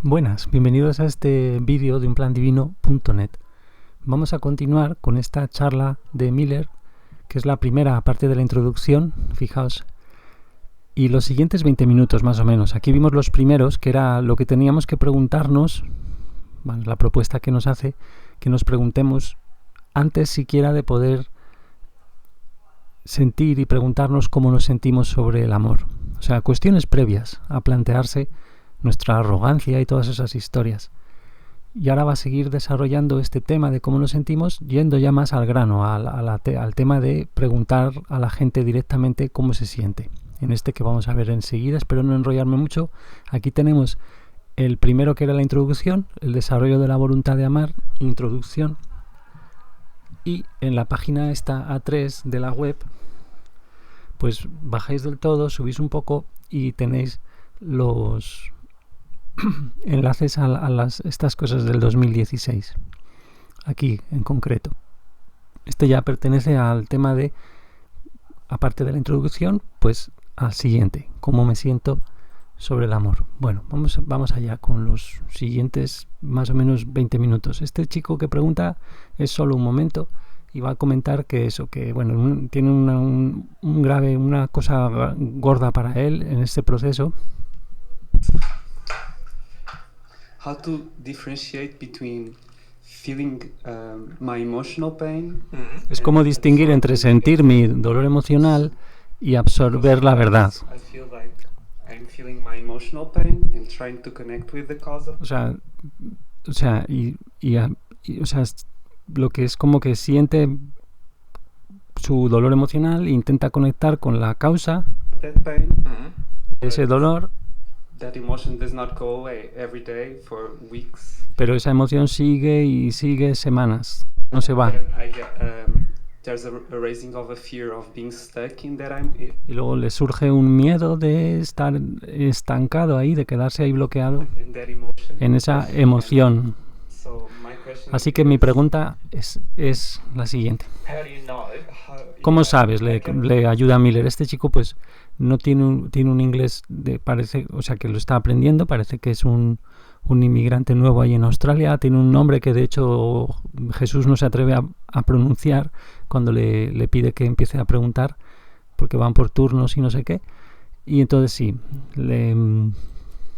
Buenas, bienvenidos a este vídeo de unplandivino.net. Vamos a continuar con esta charla de Miller, que es la primera parte de la introducción, fijaos, y los siguientes 20 minutos más o menos. Aquí vimos los primeros, que era lo que teníamos que preguntarnos, bueno, la propuesta que nos hace, que nos preguntemos antes siquiera de poder sentir y preguntarnos cómo nos sentimos sobre el amor. O sea, cuestiones previas a plantearse nuestra arrogancia y todas esas historias. Y ahora va a seguir desarrollando este tema de cómo nos sentimos, yendo ya más al grano, al tema de preguntar a la gente directamente cómo se siente. En este que vamos a ver enseguida, espero no enrollarme mucho. Aquí tenemos el primero, que era la introducción, el desarrollo de la voluntad de amar, introducción. Y en la página esta A3 de la web, pues bajáis del todo, subís un poco y tenéis los enlaces a estas cosas del 2016, aquí en concreto. Este ya pertenece al tema de, aparte de la introducción, pues al siguiente, cómo me siento sobre el amor. Bueno, vamos allá con los siguientes más o menos 20 minutos. Este chico que pregunta es solo un momento y va a comentar que eso, que bueno, tiene una cosa gorda para él en este proceso. How to differentiate between feeling my emotional pain. Es como distinguir entre sentir mi dolor emocional y absorber la verdad. I feel like I'm feeling my emotional pain and trying to connect with the cause of. O sea, lo que es como que siente su dolor emocional e intenta conectar con la causa That pain. de ese dolor. That emotion does not go away every day for weeks. Pero esa emoción sigue y sigue semanas, no se va. There's a raising of a fear of being stuck in that I'm. Y luego le surge un miedo de estar estancado ahí, de quedarse ahí bloqueado In that emotion. en esa emoción. So my question. Así que mi pregunta es la siguiente. How do you know? ¿Cómo sabes? Le ayuda a Miller. Este chico pues no tiene un inglés, parece, o sea que lo está aprendiendo, parece que es un inmigrante nuevo ahí en Australia, tiene un nombre que de hecho Jesús no se atreve a pronunciar cuando le pide que empiece a preguntar, porque van por turnos y no sé qué, y entonces sí,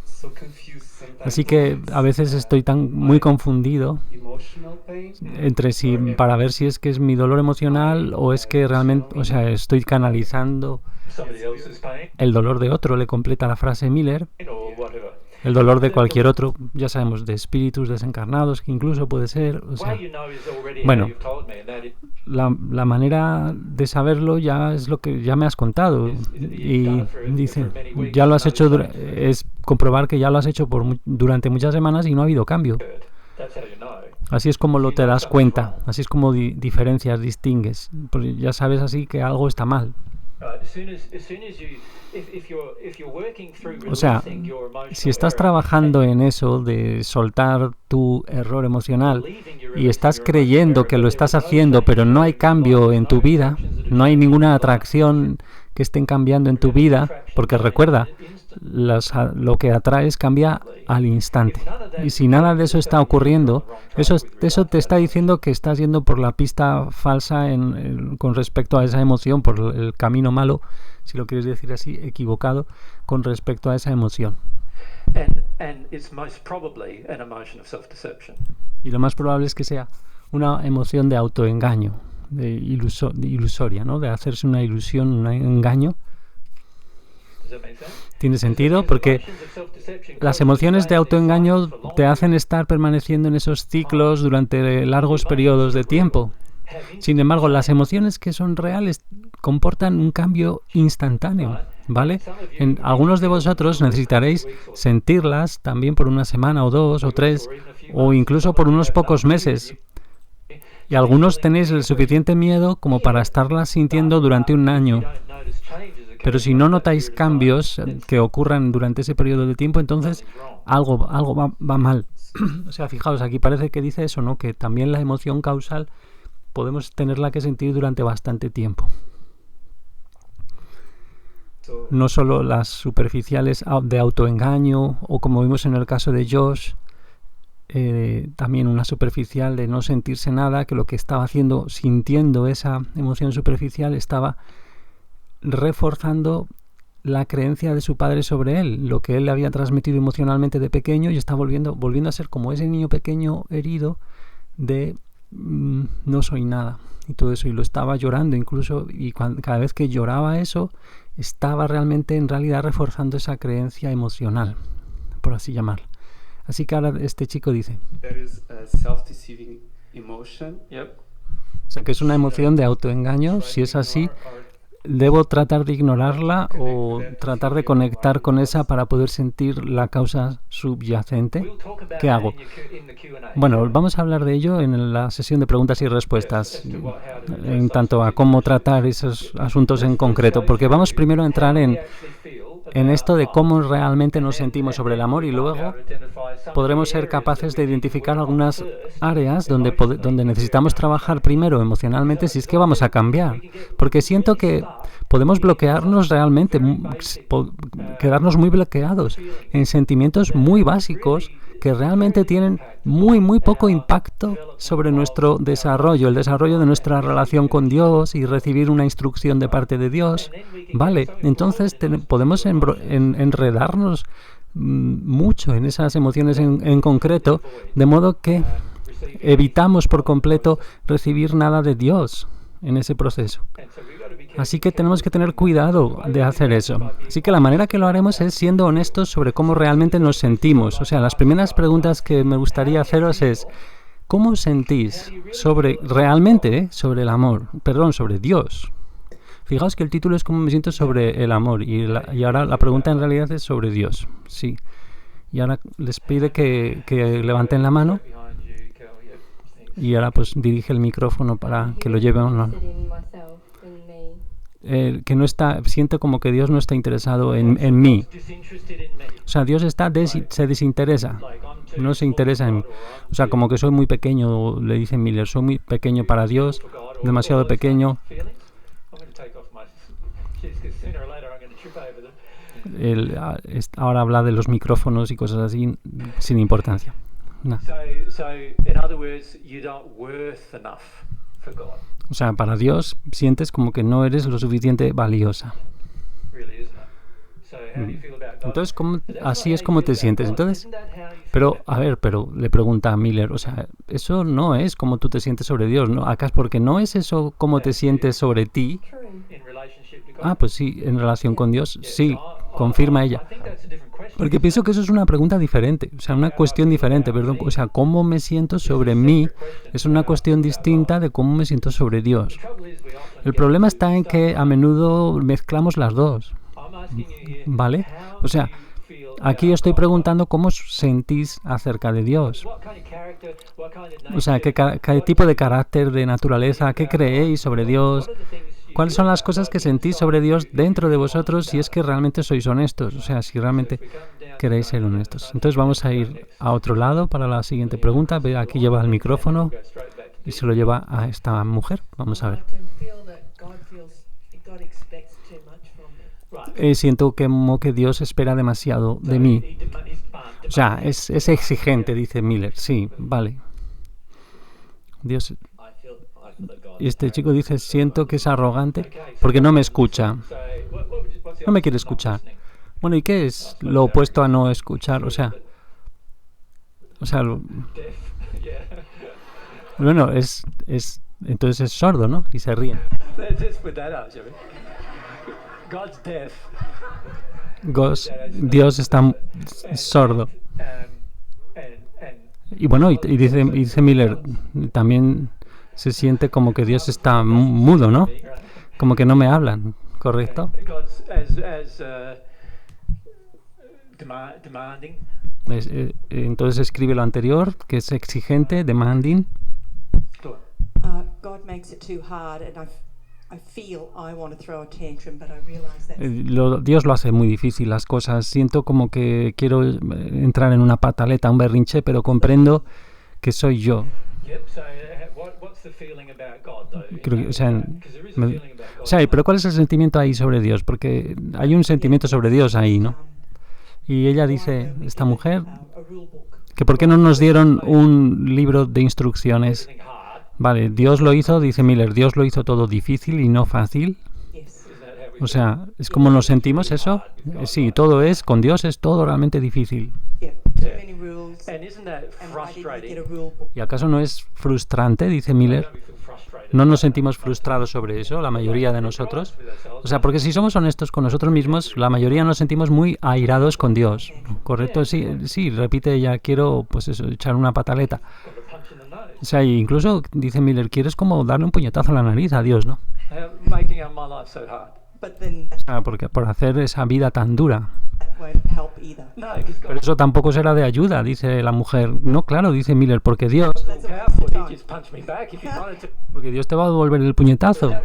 So confused sometimes. así que a veces estoy muy confundido Emotional pain. entre si, para ver si es que es mi dolor emocional o es que realmente, o sea, estoy canalizando Somebody else's pain el dolor de otro, le completa la frase Miller, or whatever. el dolor de cualquier otro, ya sabemos, de espíritus desencarnados, que incluso puede ser, o sea, Way you know is already bueno, how you've told me, and that la manera de saberlo ya es lo que ya me has contado, y dice, ya lo has hecho, es comprobar que ya lo has hecho durante muchas semanas y no ha habido cambio. that's how you know. Así es como lo te das cuenta, así es como diferencias, distingues, porque ya sabes así que algo está mal. As soon as you, if you're working through O sea, releasing your emotional si estás error, trabajando en eso de soltar tu error emocional believing you're y estás releasing your creyendo emotional que lo error, estás but there is no haciendo, pero change no hay in your cambio body, en no tu vida, attractions that are no hay changing ninguna in your body. atracción que estén cambiando en tu vida, porque recuerda, lo que atraes cambia al instante. Y si nada de eso está ocurriendo, eso te está diciendo que estás yendo por la pista falsa con respecto a esa emoción, por el camino malo, si lo quieres decir así, equivocado, con respecto a esa emoción. And it's most probably an emotion of self-deception. Y lo más probable es que sea una emoción de autoengaño, de ilusoria, ¿no? De hacerse una ilusión, un engaño. Does that make sense? Tiene sentido porque las emociones de autoengaño te hacen estar permaneciendo en esos ciclos durante largos periodos de tiempo. Sin embargo, las emociones que son reales comportan un cambio instantáneo, ¿vale? Algunos de vosotros necesitaréis sentirlas también por una semana o 2 o 3 o incluso por unos pocos meses. Y algunos tenéis el suficiente miedo como para estarlas sintiendo durante un año. Pero si no notáis cambios que ocurran durante ese periodo de tiempo, entonces algo va mal. O sea, fijaos, aquí parece que dice eso, ¿no? Que también la emoción causal podemos tenerla que sentir durante bastante tiempo. no solo las superficiales de autoengaño o como vimos en el caso de Josh, también una superficial de no sentirse nada, que lo que estaba haciendo, sintiendo esa emoción superficial, estaba reforzando la creencia de su padre sobre él, lo que él le había transmitido emocionalmente de pequeño, y está volviendo a ser como ese niño pequeño herido de no soy nada y todo eso, y lo estaba llorando incluso, y cada vez que lloraba eso estaba realmente en realidad reforzando esa creencia emocional, por así llamarla. Así que ahora este chico dice, There is a self-deceiving emotion. Yep. o sea, que es una emoción de autoengaño. Si es así, ¿debo tratar de ignorarla o tratar de conectar con esa para poder sentir la causa subyacente? We'll talk about ¿Qué that hago? in the Q&A. Bueno, vamos a hablar de ello en la sesión de preguntas y respuestas, en tanto a cómo tratar esos asuntos en concreto, porque vamos primero a entrar en esto de cómo realmente nos sentimos sobre el amor, y luego podremos ser capaces de identificar algunas áreas donde necesitamos trabajar primero emocionalmente si es que vamos a cambiar. Porque siento que podemos bloquearnos realmente, quedarnos muy bloqueados en sentimientos muy básicos que realmente tienen muy poco impacto sobre nuestro desarrollo, el desarrollo de nuestra relación con Dios y recibir una instrucción de parte de Dios. Vale, entonces podemos enredarnos mucho en esas emociones en concreto, de modo que evitamos por completo recibir nada de Dios en ese proceso. Así que tenemos que tener cuidado de hacer eso. Así que la manera que lo haremos es siendo honestos sobre cómo realmente nos sentimos. O sea, las primeras preguntas que me gustaría haceros es, ¿cómo sentís sobre el amor? Perdón, sobre Dios. Fijaos que el título es cómo me siento sobre el amor, y ahora la pregunta en realidad es sobre Dios. Sí. Y ahora les pide que levanten la mano, y ahora pues dirige el micrófono para que lo lleve a uno. Que no está, siente como que Dios no está interesado en mí. O sea, Dios se desinteresa, no se interesa en mí. O sea, como que soy muy pequeño, le dice Miller, soy muy pequeño para Dios, demasiado pequeño. Ahora habla de los micrófonos y cosas así sin importancia. No. So in other words, you don't worth enough for God. O sea, para Dios sientes como que no eres lo suficiente valiosa. Really, isn't it? So how do you feel about God? Entonces, así es como te sientes. Entonces, pero le pregunta a Miller, o sea, eso no es como tú te sientes sobre Dios, ¿no? ¿Acaso porque no es eso como te sientes sobre ti? Ah, pues sí, en relación con Dios, sí, confirma ella. Porque pienso que eso es una pregunta diferente, o sea, una cuestión diferente, perdón. O sea, cómo me siento sobre mí es una cuestión distinta de cómo me siento sobre Dios. El problema está en que a menudo mezclamos las dos, ¿vale? O sea, aquí estoy preguntando cómo sentís acerca de Dios. O sea, qué tipo de carácter, de naturaleza, qué creéis sobre Dios. ¿Cuáles son las cosas que sentís sobre Dios dentro de vosotros si es que realmente sois honestos? O sea, si realmente queréis ser honestos. Entonces vamos a ir a otro lado para la siguiente pregunta. Ve, aquí lleva el micrófono y se lo lleva a esta mujer. Vamos a ver. Siento como que Dios espera demasiado de mí. O sea, es exigente, dice Miller. Sí, vale. Dios... Y este chico dice, siento que es arrogante porque no me escucha. No me quiere escuchar. Bueno, ¿y qué es lo opuesto a no escuchar? O sea, bueno, entonces es sordo, ¿no? Y se ríe. Dios está sordo. Y bueno, y dice Miller, también se siente como que Dios está mudo, ¿no? Como que no me hablan, ¿correcto? Entonces escribe lo anterior, que es exigente, demanding. God makes it too hard and I feel I want to throw a tantrum, but I realize that Dios lo hace muy difícil las cosas. Siento como que quiero entrar en una pataleta, un berrinche, pero comprendo que soy yo. the feeling about God, though? Creo que, o sea, Because there is a me- feeling about God. o sea, pero ¿cuál es el sentimiento ahí sobre Dios? Porque hay un sentimiento sobre Dios ahí, ¿no? Y ella dice, esta mujer, a rule book. que ¿por qué no nos dieron un libro de instrucciones? Everything hard. Vale, Dios lo hizo, dice Miller, Dios lo hizo todo difícil y no fácil. Yes. Isn't that how we O feel? sea, ¿es como nos sentimos eso? Sí, todo es, con Dios es todo realmente difícil. Yeah. Too Yeah. many rules. And isn't that And why didn't we frustrating? get a rule book? ¿Y acaso no es frustrante, dice Miller? Don't we feel frustrated? ¿No nos sentimos frustrados sobre eso, la mayoría de nosotros? O sea, porque si somos honestos con nosotros mismos, la mayoría nos sentimos muy airados con Dios. ¿Correcto? Sí, sí, repite ella, quiero, pues eso, echar una pataleta. Got a punch in the nose. O sea, incluso, dice Miller, quieres como darle un puñetazo a la nariz a Dios, ¿no? Making my life so hard. But then O sea, porque por hacer esa vida tan dura. that won't help either. No, because Pero God's eso tampoco será de ayuda, dice la mujer. No, claro, dice Miller, porque Dios That's a waste powerful. of He time. just punched me back if he wanted to. Porque Dios te va a devolver el puñetazo. That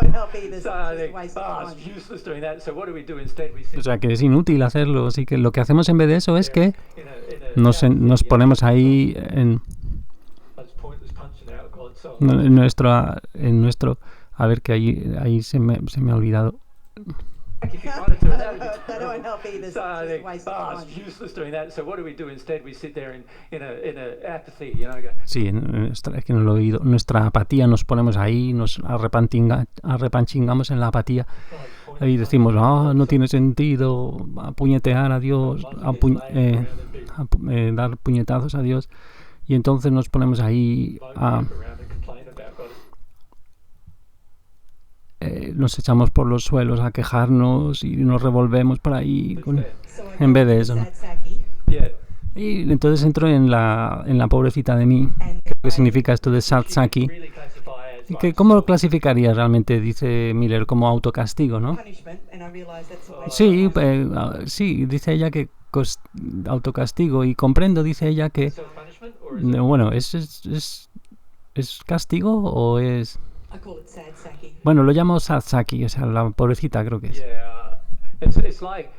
won't help either. So So I it's just think, a waste oh, of it's time. useless doing that. So what do we do instead? We O sit sea, que es inútil hacerlo. Así que lo que hacemos en vez de eso es que in a nos ponemos ahí That's pointless punching out God's soul. en nuestro, a ver que ahí se me ha olvidado. If you wanted to, that would be That won't help either. So So I it's just a think, waste oh, of it's time. useless doing that. So what do we do instead? We sit there in a apathy, you know, go, Sí, es que no lo he oído. Nuestra apatía, nos ponemos ahí, nos arrepanchingamos en la apatía y decimos, no tiene sentido apuñetear a Dios, dar puñetazos a Dios. Y entonces nos ponemos ahí a... around and complain about God. nos echamos por los suelos a quejarnos y nos revolvemos por ahí So I en go vez de to eso, ¿no? Sad Saki Yeah. Y entonces entro en la pobrecita de mí. and ¿Qué significa esto de Satsaki? Really classify as ¿Y like ¿Cómo lo clasificaría realmente, dice Miller, como autocastigo, no? punishment, and I realise that's a waste Sí, of time. sí, dice ella que autocastigo y comprendo, dice ella que, self-punishment, or is it bueno, ¿es castigo o es...? I call it Sad Saki. Bueno, lo llamo Satsaki, o sea, la pobrecita creo que es. Yeah, it's like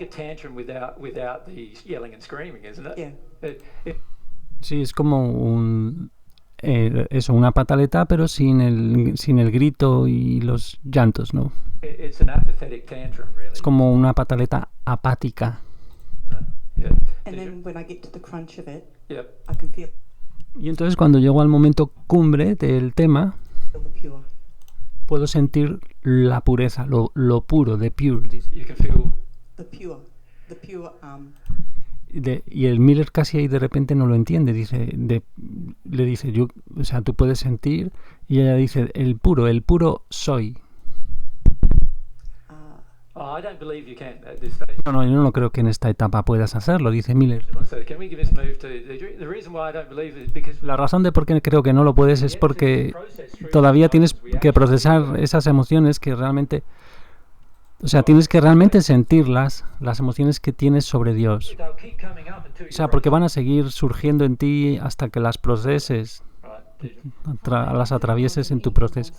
a tantrum without the yelling and screaming, isn't it? Yeah. It Sí, es como una pataleta, pero sin el grito y los llantos, ¿no? it's an apathetic tantrum, really. Es como una pataleta apática. Yeah. And then when I get to the crunch of it, Yep. I can feel Y entonces cuando llego al momento cumbre del tema, the pure. puedo sentir la pureza, lo puro, the pure. Dice. You can feel. The pure. Y el Miller casi ahí de repente no lo entiende, le dice, o sea, tú puedes sentir, y ella dice, el puro soy. Oh, I don't believe you can at this stage. No, yo no creo que en esta etapa puedas hacerlo, dice Miller. So can we give this move to the reason why I don't believe it is because La razón de por qué creo que no lo puedes es porque todavía tienes que procesar esas emociones que realmente, o sea, tienes que realmente sentirlas, las emociones que tienes sobre Dios. they'll keep coming up until O sea, porque van a seguir surgiendo en ti hasta que las proceses, las atravieses en tu proceso.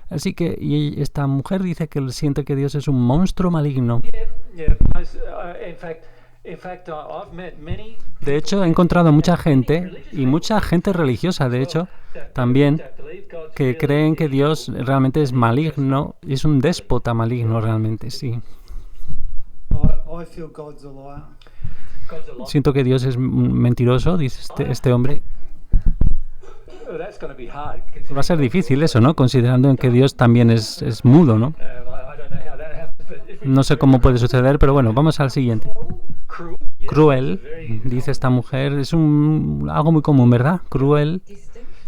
Así que y esta mujer dice que siente que Dios es un monstruo maligno. Yeah. In fact, I've met many. De hecho, he encontrado mucha gente, y mucha gente religiosa, de hecho, también, que creen que Dios realmente es maligno, es un déspota maligno realmente, sí. I feel God's a liar. Siento que Dios es mentiroso, dice este hombre. That's going to be hard. Va a ser difícil eso, ¿no? Considerando en que Dios también es mudo, ¿no? I don't know how that happens, but if we No sé cómo puede suceder, pero bueno, vamos al siguiente. cruel, Cruel, dice esta mujer, es algo muy común, ¿verdad? Cruel,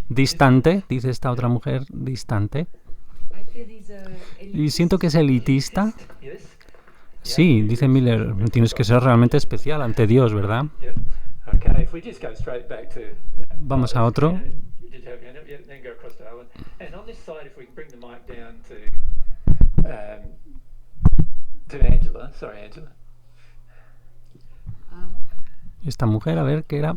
distante, dice esta otra mujer, distante. Y siento que es elitista. yes. Sí, dice Miller, tienes que ser realmente especial ante Dios, ¿verdad? Yep. Okay, if we just go straight back to. Vamos a otro. You did have your hand up, yeah, then go across to Owen. And on this side, if we can bring the mic down to Angela. Sorry, Angela. Esta mujer, a ver, ¿qué era?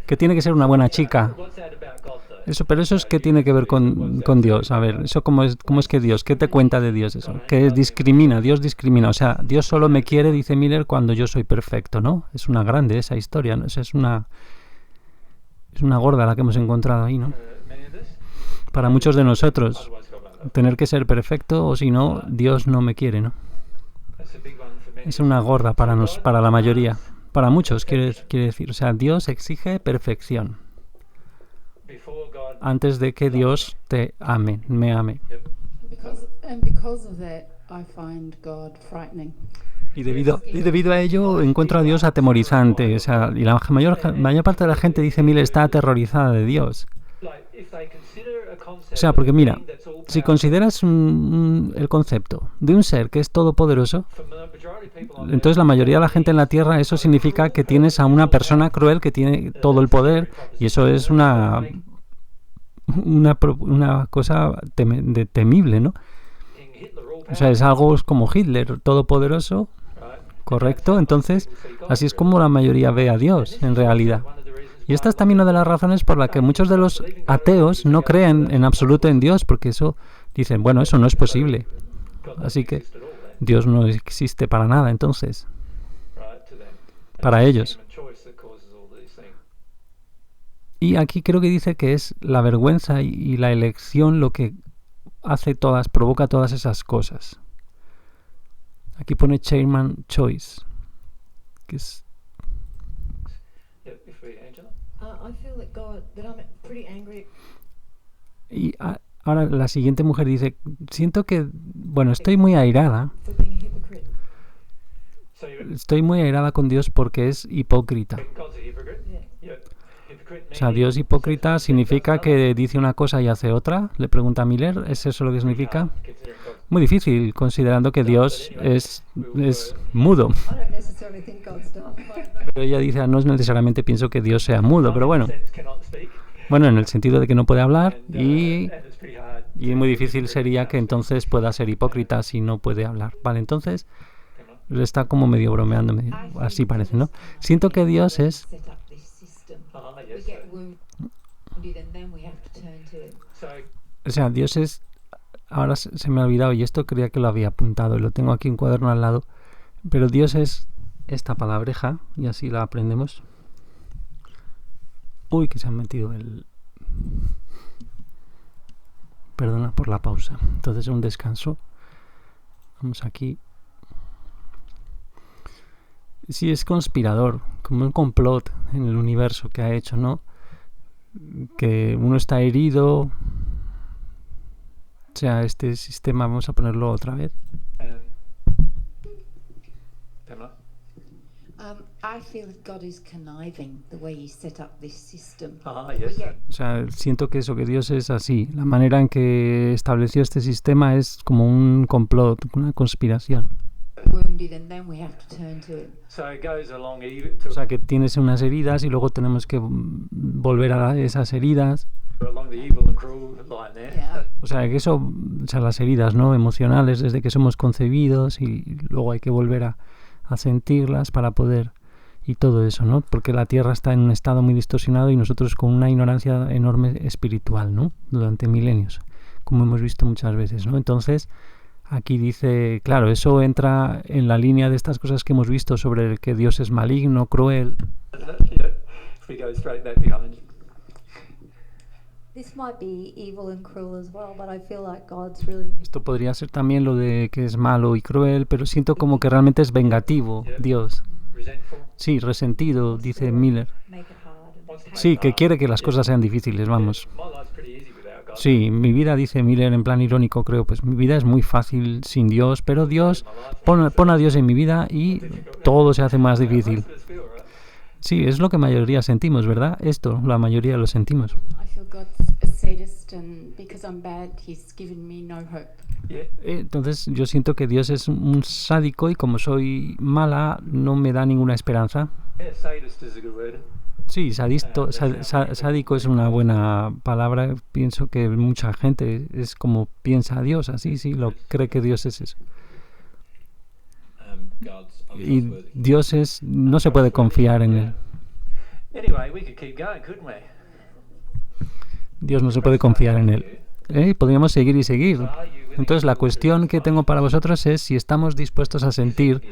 Que tiene que ser una buena chica. What's that about God, though? Eso, pero eso es que tiene que ver con Dios. A ver, eso cómo es que Dios, ¿qué te cuenta de Dios eso? Que discrimina, Dios discrimina. O sea, Dios solo me quiere, dice Miller, cuando yo soy perfecto, ¿no? Es una grande esa historia, ¿no? Es una gorda la que hemos encontrado ahí, ¿no? Many para muchos de nosotros, tener que ser perfecto o si no, Dios no me quiere, ¿no? Es una gorda para la mayoría. Para muchos, quiere decir. O sea, Dios exige perfección antes de que Dios te ame, me ame. Because of that, I find God frightening. Y debido a ello encuentro a Dios atemorizante. O sea, y la mayor parte de la gente, dice Miller, está aterrorizada de Dios. O sea, porque mira, si consideras el concepto de un ser que es todopoderoso, entonces la mayoría de la gente en la Tierra, eso significa que tienes a una persona cruel que tiene todo el poder, y eso es una cosa temible, ¿no? O sea, es algo como Hitler, todopoderoso, correcto. Entonces, así es como la mayoría ve a Dios, en realidad. Y esta es también una de las razones por la que muchos de los ateos no creen en absoluto en Dios, porque eso dicen, bueno, eso no es posible. Así que Dios no existe para nada, entonces, para ellos. Y aquí creo que dice que es la vergüenza y la elección lo que provoca todas esas cosas. Aquí pone Chairman Choice, que es... I feel that I'm pretty angry. Y ahora la siguiente mujer dice, siento que, bueno, estoy muy airada. For being a hypocrite. Estoy muy airada con Dios porque es hipócrita. O sea, Dios hipócrita significa que dice una cosa y hace otra. Le pregunta a Miller, ¿es eso lo que significa? Muy difícil, considerando que Dios es mudo. I don't necessarily think God's dumb. Pero ella dice, no es necesariamente pienso que Dios sea mudo, pero bueno. Bueno, en el sentido de que no puede hablar y muy difícil sería que entonces pueda ser hipócrita si no puede hablar. Vale, entonces está como medio bromeando, así parece, ¿no? Siento que Dios es... O sea, Dios es... Ahora se me ha olvidado y esto creía que lo había apuntado y lo tengo aquí en un cuaderno al lado. Pero Dios es esta palabreja y así la aprendemos. Uy, que se han metido el... Perdona por la pausa. Entonces un descanso. Vamos aquí. Sí, es conspirador, como un complot en el universo que ha hecho, ¿no? Que uno está herido. O sea, este sistema, vamos a ponerlo otra vez. I feel that God is conniving the way He set up this system. O sea, siento que eso, que Dios es así. La manera en que estableció este sistema es como un complot, una conspiración. Wounded, and then we have to turn to Him. O sea, que tienes unas heridas y luego tenemos que volver a esas heridas. Yeah. O sea, que eso, o sea, las heridas, ¿no? Emocionales desde que somos concebidos y luego hay que volver a sentirlas para poder... Y todo eso, ¿no? Porque la Tierra está en un estado muy distorsionado y nosotros con una ignorancia enorme espiritual, ¿no? Durante milenios, como hemos visto muchas veces, ¿no? Entonces, aquí dice, claro, eso entra en la línea de estas cosas que hemos visto sobre que Dios es maligno, cruel. This might be evil and cruel as well, but I feel like God's really... Esto podría ser también lo de que es malo y cruel, pero siento como que realmente es vengativo, Dios. Sí, resentido, dice Miller. Make it hard. Sí, que quiere que las cosas sean difíciles, vamos. Sí, mi vida, dice Miller en plan irónico, creo, pues mi vida es muy fácil sin Dios, pero Dios, pon a Dios en mi vida y todo se hace más difícil. Sí, es lo que mayoría sentimos, ¿verdad? Esto, la mayoría lo sentimos. I feel God's a sadist, and because I'm bad, He's given me no hope. Entonces yo siento que Dios es un sádico y como soy mala no me da ninguna esperanza. Sí, sádico es una buena palabra. Pienso que mucha gente es como piensa a Dios, así, sí, lo cree que Dios es eso. Y Dios es, no se puede confiar en él. Dios no se puede confiar en él. Podríamos seguir y seguir. Entonces la cuestión que tengo para vosotros es si estamos dispuestos a sentir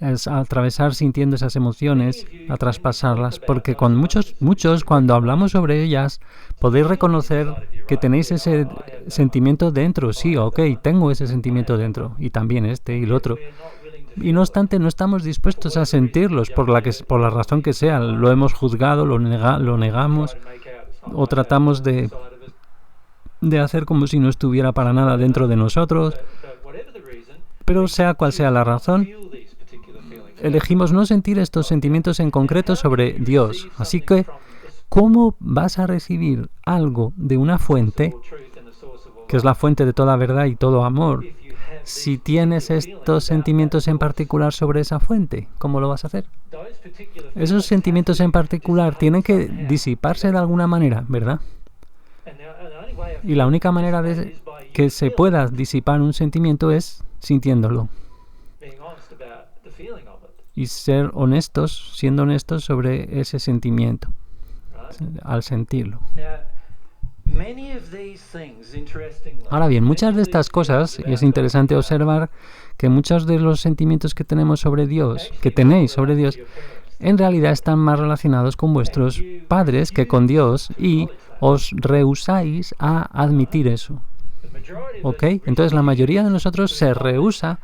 es atravesar sintiendo esas emociones, a traspasarlas, porque con muchos, cuando hablamos sobre ellas, podéis reconocer que tenéis ese sentimiento dentro. Sí, ok, tengo ese sentimiento dentro, y también este y el otro. Y no obstante, no estamos dispuestos a sentirlos por la razón que sea. Lo hemos juzgado, lo negamos, o tratamos de hacer como si no estuviera para nada dentro de nosotros. Pero sea cual sea la razón, elegimos no sentir estos sentimientos en concreto sobre Dios. Así que, ¿cómo vas a recibir algo de una fuente, que es la fuente de toda verdad y todo amor, si tienes estos sentimientos en particular sobre esa fuente? ¿Cómo lo vas a hacer? Esos sentimientos en particular tienen que disiparse de alguna manera, ¿verdad? Y la única manera de que se pueda disipar un sentimiento es sintiéndolo. Y siendo honestos sobre ese sentimiento, al sentirlo. Ahora bien, muchas de estas cosas, y es interesante observar que muchos de los sentimientos que tenemos sobre Dios, que tenéis sobre Dios, en realidad están más relacionados con vuestros padres que con Dios, y os rehusáis a admitir eso. ¿Ok? Entonces la mayoría de nosotros se rechaza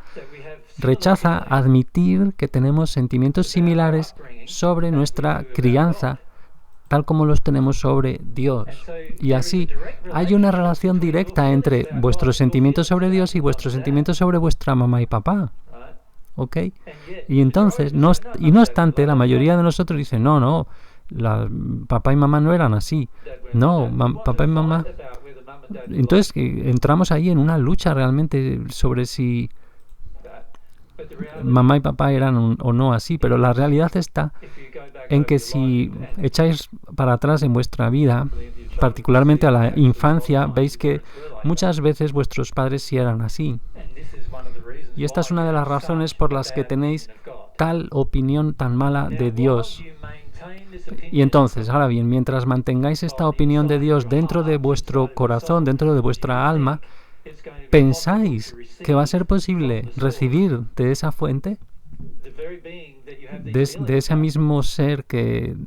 admitir que tenemos sentimientos similares sobre nuestra crianza, tal como los tenemos sobre Dios. Y así hay una relación directa entre vuestros sentimientos sobre Dios y vuestros sentimientos sobre vuestra mamá y papá. ¿Ok? Y entonces, no obstante, la mayoría de nosotros dicen, no, papá y mamá no eran así. No, papá y mamá... Entonces entramos ahí en una lucha realmente sobre si mamá y papá eran o no así, pero la realidad está en que si echáis para atrás en vuestra vida, particularmente a la infancia, veis que muchas veces vuestros padres sí eran así. Y esta es una de las razones por las que tenéis tal opinión tan mala de Dios. Y entonces, ahora bien, mientras mantengáis esta opinión de Dios dentro de vuestro corazón, dentro de vuestra alma, ¿pensáis que va a ser posible recibir de esa fuente? De ese mismo ser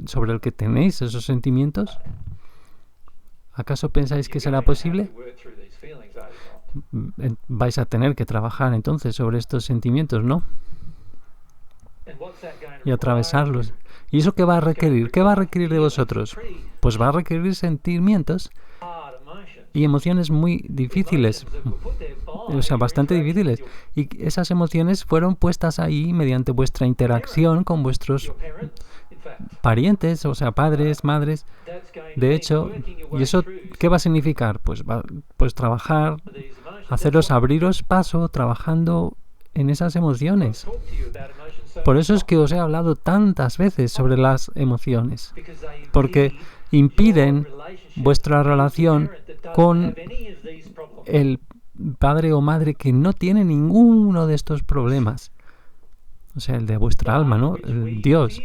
sobre el que tenéis esos sentimientos? ¿Acaso pensáis que será posible? Vais a tener que trabajar entonces sobre estos sentimientos, ¿no? Y atravesarlos. ¿Y eso qué va a requerir? ¿Qué va a requerir de vosotros? Pues va a requerir sentimientos y emociones muy difíciles, o sea, bastante difíciles. Y esas emociones fueron puestas ahí mediante vuestra interacción con vuestros parientes, o sea, padres, madres. De hecho, ¿y eso qué va a significar? Pues trabajar, abriros paso, trabajando en esas emociones. Por eso es que os he hablado tantas veces sobre las emociones, porque impiden vuestra relación con el padre o madre que no tiene ninguno de estos problemas. O sea, el de vuestra alma, ¿no? El Dios.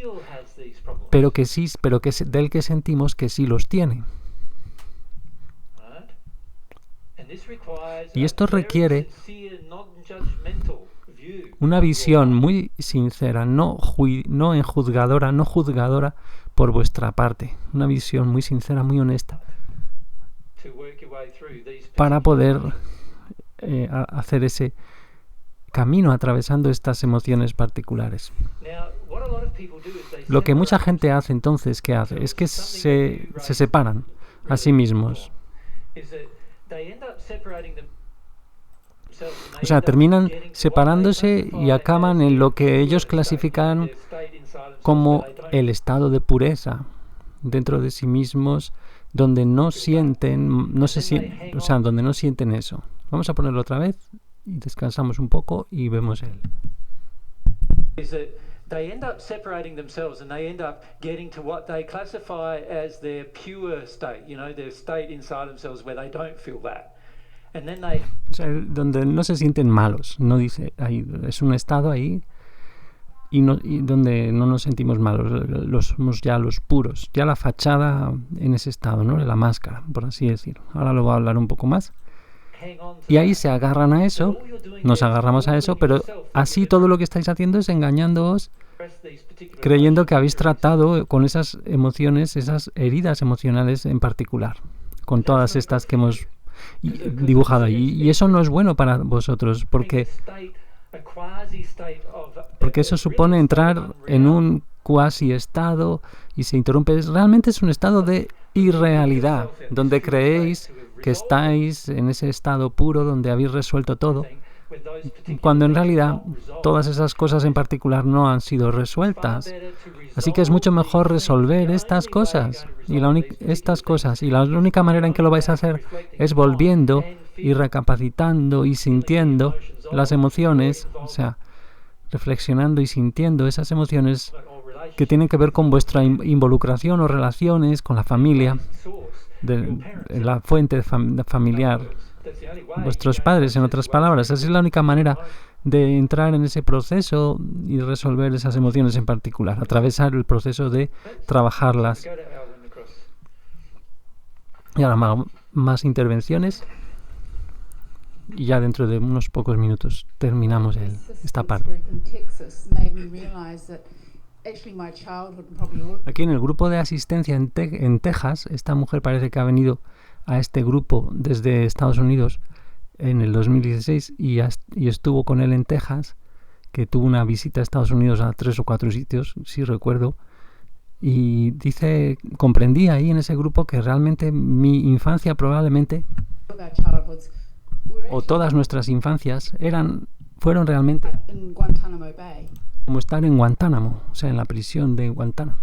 Pero del que sentimos que sí los tiene. Y esto requiere una visión muy sincera, no juzgadora por vuestra parte. Una visión muy sincera, muy honesta, para poder hacer ese camino atravesando estas emociones particulares. Lo que mucha gente hace entonces, ¿qué hace? Es que se separan a sí mismos. O sea, terminan separándose y acaban en lo que ellos clasifican como el estado de pureza dentro de sí mismos, donde no sienten eso. Vamos a ponerlo otra vez y descansamos un poco y vemos él. They end up separating themselves and they end up getting to what they classify as their pure state, their state inside themselves where they don't feel that. And then they... O sea, donde no se sienten malos, no dice, ahí, es un estado ahí y donde no nos sentimos malos, somos ya los puros, ya la fachada en ese estado, ¿no? La máscara, por así decirlo. Ahora lo voy a hablar un poco más. Y ahí se agarran a eso, nos agarramos a eso, pero así todo lo que estáis haciendo es engañándoos, creyendo que habéis tratado con esas emociones, esas heridas emocionales en particular, con todas estas que hemos dibujado ahí. Y eso no es bueno para vosotros, porque eso supone entrar en un cuasi estado y se interrumpe. Realmente es un estado de irrealidad, donde creéis que estáis en ese estado puro donde habéis resuelto todo, cuando en realidad todas esas cosas en particular no han sido resueltas. Así que es mucho mejor resolver estas cosas y la única manera en que lo vais a hacer es volviendo y recapacitando y sintiendo las emociones, o sea, reflexionando y sintiendo esas emociones que tienen que ver con vuestra involucración o relaciones con la familia, la fuente familiar, vuestros padres, en otras palabras. Esa es la única manera de entrar en ese proceso y resolver esas emociones en particular, atravesar el proceso de trabajarlas. Y ahora más intervenciones y ya dentro de unos pocos minutos terminamos esta parte. Aquí en el grupo de asistencia en Texas, esta mujer parece que ha venido a este grupo desde Estados Unidos en el 2016 y estuvo con él en Texas, que tuvo una visita a Estados Unidos a 3 o 4 sitios, si recuerdo, y dice, comprendí ahí en ese grupo que realmente mi infancia probablemente, o todas nuestras infancias, fueron realmente como estar en Guantánamo, o sea, en la prisión de Guantánamo.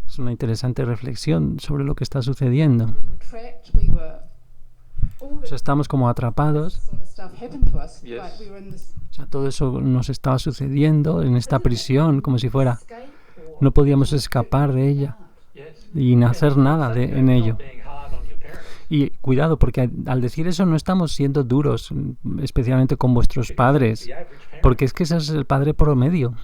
Es una interesante reflexión sobre lo que está sucediendo. O sea, estamos como atrapados. O sea, todo eso nos estaba sucediendo en esta prisión, como si fuera. No podíamos escapar de ella y hacer nada en ello. Y cuidado, porque al decir eso no estamos siendo duros, especialmente con vuestros padres, porque es que ese es el padre promedio.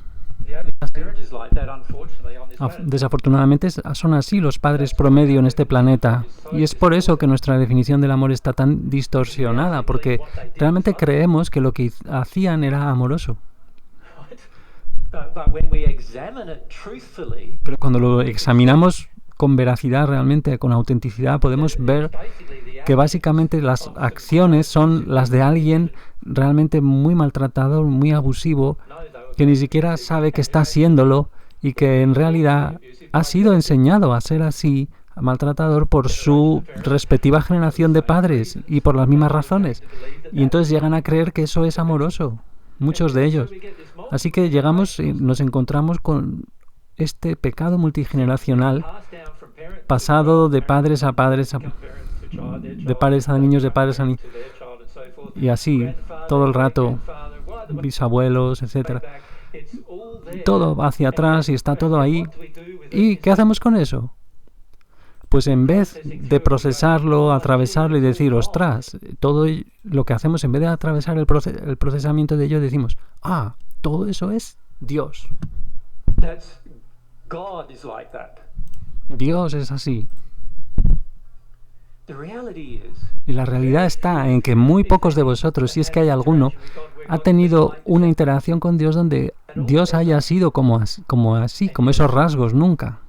Desafortunadamente son así los padres promedio en este planeta, y es por eso que nuestra definición del amor está tan distorsionada, porque realmente creemos que lo que hacían era amoroso. Pero cuando lo examinamos con veracidad, realmente con autenticidad, podemos ver que básicamente las acciones son las de alguien realmente muy maltratado, muy abusivo, que ni siquiera sabe que está haciéndolo y que en realidad ha sido enseñado a ser así, maltratador, por su respectiva generación de padres y por las mismas razones. Y entonces llegan a creer que eso es amoroso, muchos de ellos. Así que llegamos y nos encontramos con este pecado multigeneracional pasado de padres a padres, de padres a niños, de padres a niños, y así todo el rato, bisabuelos, etcétera. Todo va hacia atrás y está todo ahí. ¿Y qué hacemos con eso? Pues en vez de procesarlo, atravesarlo y decir, ostras, todo lo que hacemos, en vez de atravesar el procesamiento de ello, decimos, todo eso es Dios. Dios es así. Y la realidad está en que muy pocos de vosotros, si es que hay alguno, ha tenido una interacción con Dios donde Dios haya sido como esos rasgos, nunca.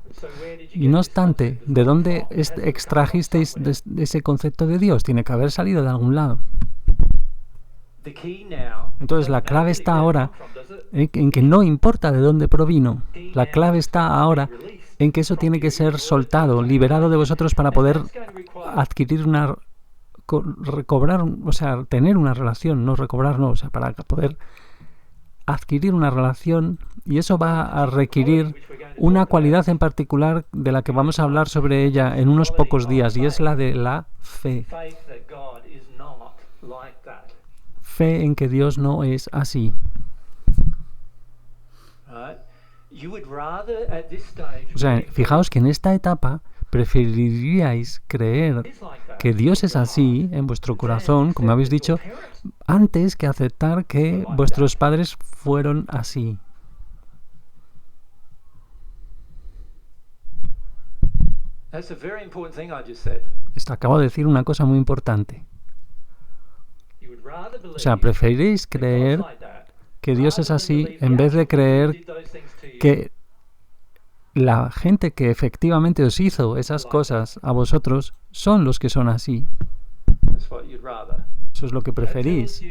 Y no obstante, ¿de dónde extrajisteis ese concepto de Dios? Tiene que haber salido de algún lado. Entonces la clave está ahora en que no importa de dónde provino. La clave está ahora en que eso tiene que ser soltado, liberado de vosotros para poder adquirir tener una relación, no recobrar, no, o sea, para poder adquirir una relación, y eso va a requerir una cualidad en particular de la que vamos a hablar sobre ella en unos pocos días, y es la de la fe. Fe en que Dios no es así. O sea, fijaos que en esta etapa preferiríais creer que Dios es así en vuestro corazón, como habéis dicho, antes que aceptar que vuestros padres fueron así. acabo de decir una cosa muy importante. O sea, preferís creer que Dios es así en vez de creer que la gente que efectivamente os hizo esas cosas a vosotros son los que son así. Eso es lo que preferís.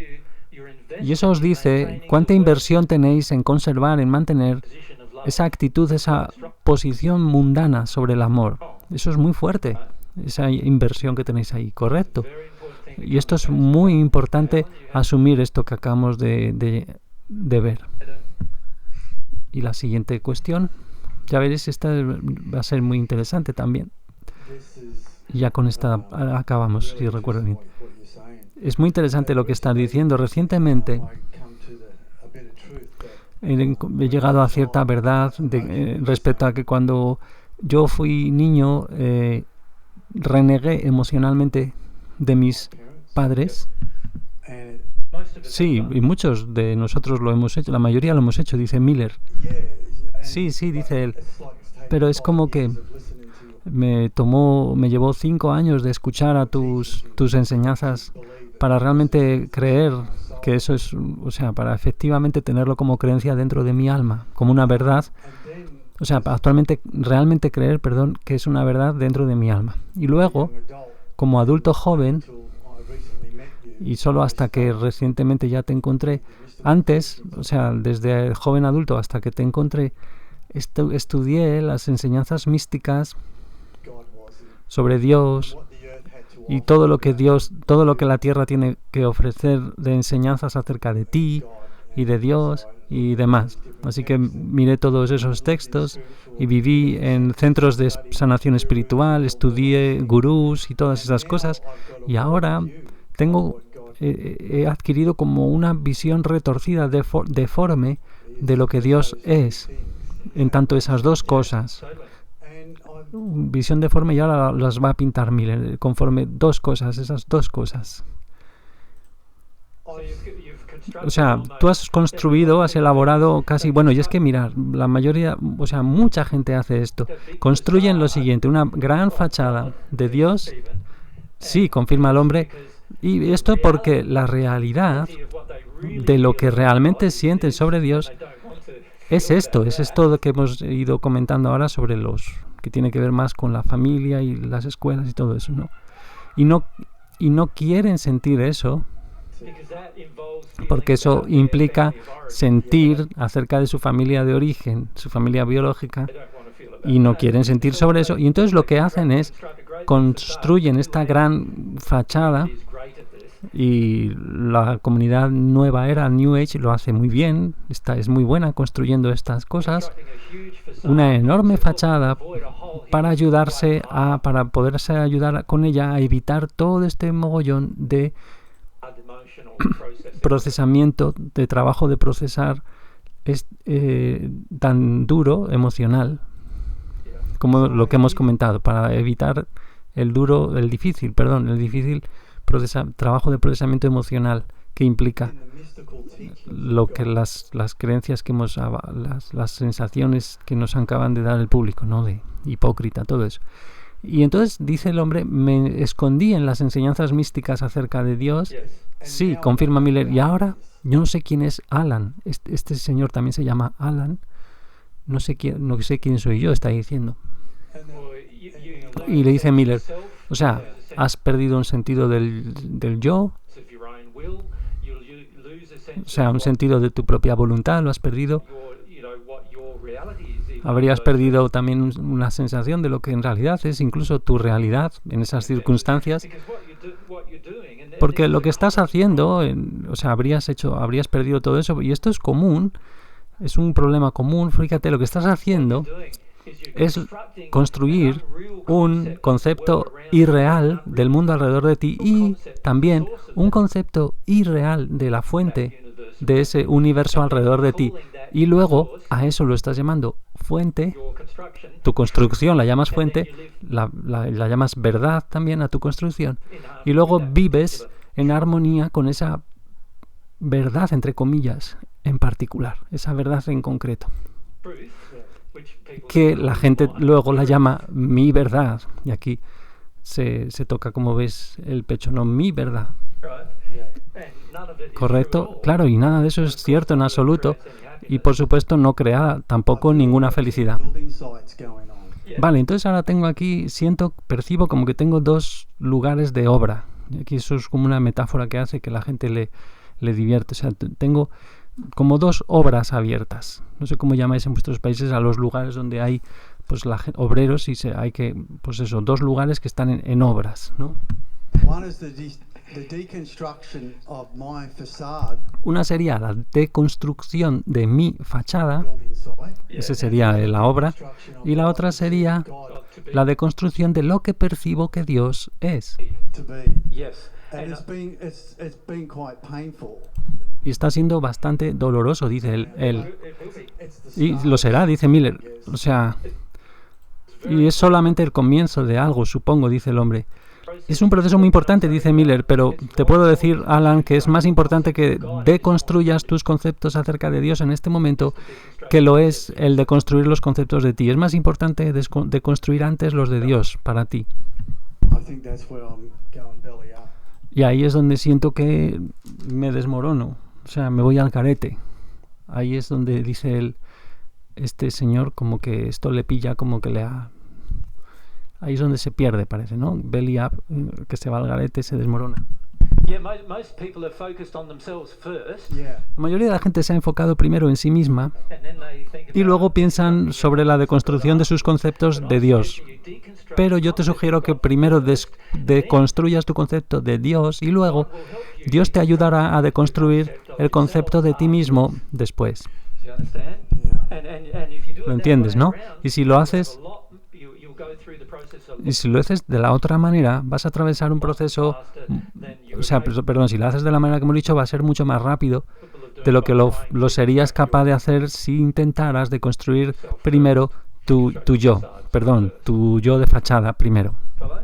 Y eso os dice cuánta inversión tenéis en conservar, en mantener esa actitud, esa posición mundana sobre el amor. Eso es muy fuerte, esa inversión que tenéis ahí, correcto. Y esto es muy importante, asumir esto que acabamos de ver. Y la siguiente cuestión, ya veréis, esta va a ser muy interesante también. Y ya con esta acabamos, si recuerdo bien. Es muy interesante lo que estás diciendo. Recientemente he llegado a cierta verdad respecto a que cuando yo fui niño renegué emocionalmente de mis padres. Sí, y muchos de nosotros lo hemos hecho, la mayoría lo hemos hecho, dice Miller. Sí, dice él. Pero es como que me llevó 5 años de escuchar a tus enseñanzas para realmente creer que eso es, o sea, para efectivamente tenerlo como creencia dentro de mi alma, como una verdad. O sea, actualmente realmente creer, que es una verdad dentro de mi alma. Y luego, como adulto joven, y solo hasta que recientemente ya te encontré, antes, o sea, desde joven adulto hasta que te encontré, estudié las enseñanzas místicas sobre Dios y todo lo que la tierra tiene que ofrecer de enseñanzas acerca de ti y de Dios y demás. Así que miré todos esos textos y viví en centros de sanación espiritual, estudié gurús y todas esas cosas, y ahora he adquirido como una visión retorcida, deforme de lo que Dios es, en tanto esas dos cosas. Visión deforme, y ahora las va a pintar Miller conforme esas dos cosas. O sea, tú has construido, has elaborado casi, y es que mirar, la mayoría, o sea, mucha gente hace esto. Construyen lo siguiente, una gran fachada de Dios, sí, confirma al hombre, y esto porque la realidad de lo que realmente sienten sobre Dios es esto que hemos ido comentando ahora sobre que tiene que ver más con la familia y las escuelas y todo eso, ¿no? Y no quieren sentir eso, porque eso implica sentir acerca de su familia de origen, su familia biológica, y no quieren sentir sobre eso. Y entonces lo que hacen es construyen esta gran fachada, y la comunidad nueva era, New Age, lo hace muy bien, es muy buena construyendo estas cosas, una enorme fachada para poderse ayudar con ella a evitar todo este mogollón de procesamiento, de trabajo de procesar tan duro emocional, como lo que hemos comentado, para evitar el difícil trabajo de procesamiento emocional que implica lo que las creencias que las sensaciones que nos acaban de dar el público, ¿no? De hipócrita, todo eso. Y entonces dice el hombre, me escondí en las enseñanzas místicas acerca de Dios. Sí, confirma Miller. Y ahora yo no sé quién es Alan. Este señor también se llama Alan. No sé quién soy yo, está diciendo. Y le dice Miller, o sea, has perdido un sentido del yo, o sea, un sentido de tu propia voluntad, lo has perdido. Habrías perdido también una sensación de lo que en realidad es incluso tu realidad en esas circunstancias, porque lo que estás haciendo, o sea, habrías perdido todo eso, y esto es común, es un problema común. Fíjate, lo que estás haciendo es construir un concepto irreal del mundo alrededor de ti, y también un concepto irreal de la fuente de ese universo alrededor de ti, y luego a eso lo estás llamando fuente. Tu construcción la llamas fuente, la llamas verdad también a tu construcción, y luego vives en armonía con esa verdad, entre comillas, en particular, esa verdad en concreto, que la gente luego la llama mi verdad. Y aquí se toca, como ves, el pecho, no mi verdad. Right? Yeah. And none of it is Correcto, true at all. claro, y nada de eso es cierto en absoluto. Y por supuesto no crea tampoco ninguna felicidad. Building sites going on. Yeah. Vale, entonces ahora tengo aquí, percibo como que tengo dos lugares de obra. Y aquí eso es como una metáfora que hace que la gente le divierte. O sea, tengo como dos obras abiertas. No sé cómo llamáis en vuestros países a los lugares donde hay pues obreros y hay que, pues eso, dos lugares que están en obras, ¿no? One is the deconstruction of my facade Una sería la deconstrucción de mi fachada, building site. esa sería la obra, y la otra sería God la deconstrucción de lo que percibo que Dios es. to be. Yes. And And, it's been quite painful. Y está siendo bastante doloroso, dice él. it will be. It's the Y start. lo será, dice Miller. O sea, y es solamente el comienzo de algo, supongo, dice el hombre. Es un proceso muy importante, dice Miller, pero te puedo decir, Alan, que es más importante que deconstruyas tus conceptos acerca de Dios en este momento que lo es el de construir los conceptos de ti. Es más importante deconstruir antes los de Dios para ti. I think that's where I'm going belly up. Y ahí es donde siento que me desmorono, o sea, me voy al carete. Ahí es donde dice él, este señor, como que esto le pilla, como que le ha... Ahí es donde se pierde, parece, ¿no? Belly up, que se va al garete, se desmorona. Yeah, most people are focused on themselves first, Yeah. La mayoría de la gente se ha enfocado primero en sí misma and then they think y about luego piensan sobre la deconstrucción de sus conceptos de Dios. Pero yo te sugiero que primero deconstruyas tu concepto de Dios y luego Dios te ayudará a deconstruir el concepto de ti mismo después. Do you understand? Yeah. And if you do it Lo that entiendes, way ¿no? around, Y si lo haces, you'll go through the process a lot y si lo haces de la otra manera, vas a atravesar un proceso, faster than you o sea, perdón, si lo haces de la manera que hemos dicho, va a ser mucho más rápido de lo que lo serías capaz de hacer si intentaras deconstruir primero tu yo, perdón, tu yo de fachada primero. follow?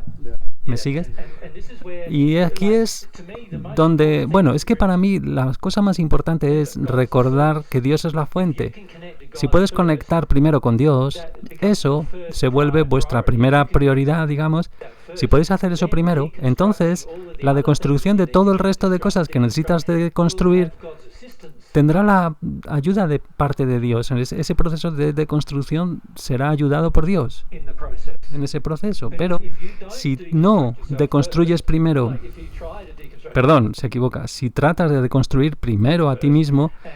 ¿Me sigues? And this is where Y aquí es to me the most donde, bueno, es que para mí la cosa más importante es recordar que Dios es la fuente. can connect to Si God puedes first, conectar primero con Dios, eso se vuelve vuestra primera prioridad, digamos. Si podéis hacer eso primero, entonces la deconstrucción de todo el resto de cosas que necesitas de construir God's assistance tendrá la ayuda de parte de Dios. Ese proceso de deconstrucción será ayudado por Dios in the process. en ese proceso. Pero If you don't si deconstruct no yourself deconstruyes primero, first, if you try to deconstruct perdón, se equivoca, si tratas de deconstruir primero a ti mismo and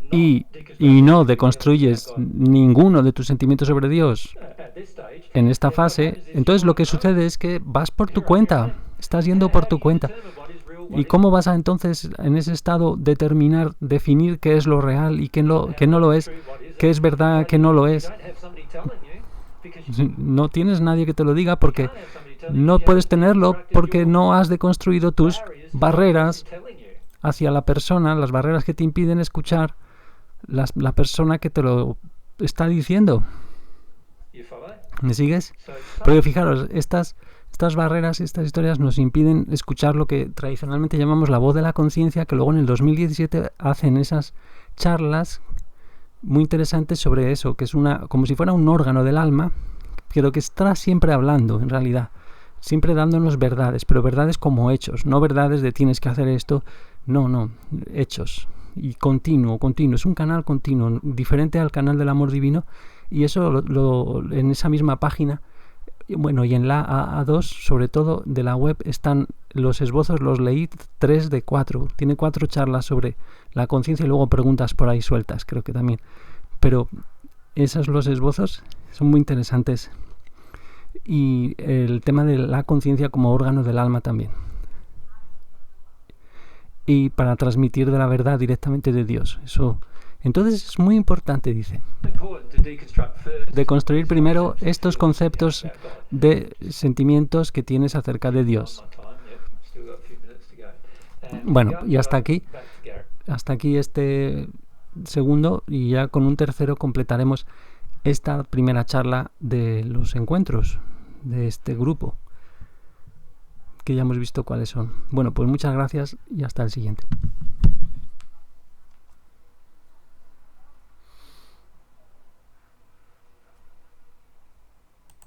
not y deconstruct no deconstruyes ninguno de tus sentimientos sobre Dios at this stage, en esta fase, entonces lo que sucede es que vas por tu cuenta, estás yendo por tu cuenta. determine what is real, what ¿Y is cómo vas a entonces en ese estado definir qué es lo real y qué no lo es, true, what isn't. qué es verdad, qué no lo es? You don't have somebody telling you because you No tienes nadie que te lo diga porque can't have somebody telling you no you puedes haven't tenerlo deconstructed porque your no has deconstruido tus barriers to barreras what is telling you. hacia la persona, las barreras que te impiden escuchar la persona que te lo está diciendo. You follow? ¿Me sigues? So Porque fijaros, estas barreras, estas historias nos impiden escuchar lo que tradicionalmente llamamos la voz de la conciencia, que luego en el 2017 hacen esas charlas muy interesantes sobre eso, que es como si fuera un órgano del alma, pero que está siempre hablando, en realidad, siempre dándonos verdades, pero verdades como hechos, no verdades de tienes que hacer esto, no, hechos. Y continuo, es un canal continuo, diferente al canal del amor divino, y eso en esa misma página, bueno, y en la A2, sobre todo de la web, están los esbozos, los leí 3 de 4, tiene 4 charlas sobre la conciencia y luego preguntas por ahí sueltas, creo que también, pero esos los esbozos son muy interesantes, y el tema de la conciencia como órgano del alma también. Y para transmitir de la verdad directamente de Dios. Eso, entonces es muy importante, dice, important to deconstruct first. de construir primero estos conceptos de sentimientos que tienes acerca de Dios. My time, yep, still got a few minutes to go. And Bueno, go- y hasta go aquí. back to Garrett. Hasta aquí este segundo, y ya con un tercero completaremos esta primera charla de los encuentros de este grupo, que ya hemos visto cuáles son. Bueno, pues muchas gracias y hasta el siguiente.